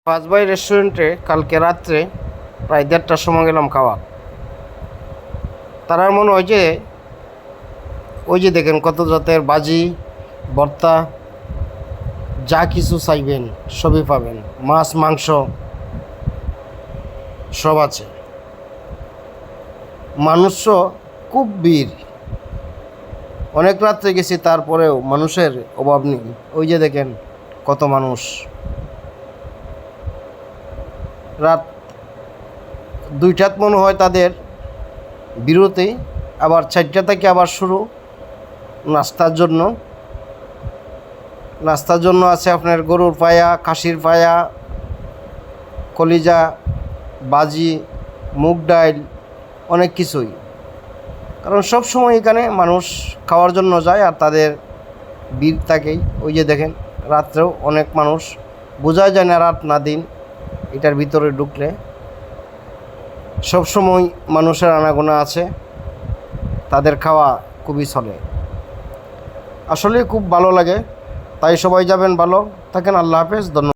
পাঁচবাই রেস্টুরেন্টে কালকে রাত্রে প্রায় 1:30টার সময় গেলাম খাওয়া। তার মনে হয় যে ওই যে দেখেন কত জাতের বাজি, ভর্তা, যা কিছু চাইবেন সবই পাবেন, মাছ মাংস সব আছে। মানুষও খুব ভিড়, অনেক রাত্রে গেছি তারপরেও মানুষের অভাব নেই। ওই যে দেখেন কত মানুষ। রাত 2টাত মনে হয় তাদের বিরতি, আবার 4টা থেকে আবার শুরু নাস্তার জন্য আছে আপনার গরুর পায়া, খাসির পায়া, কলিজা, বাজি, মুগ ডাইল, অনেক কিছুই। কারণ সব সময় এখানে মানুষ খাওয়ার জন্য যায় আর তাদের ভিড় থাকেই। ওই যে দেখেন রাত্রেও অনেক মানুষ, বোঝা যায় না রাত না দিন এটার ভিতরে ঢুকলে। সব সময় মানুষের আনাগোনা আছে, তাদের খাওয়া খুবই চলে। আসলে খুব ভালো লাগে, তাই সবাই যাবেন, ভালো থাকেন। আল্লাহ হাফেজ, ধন্যবাদ।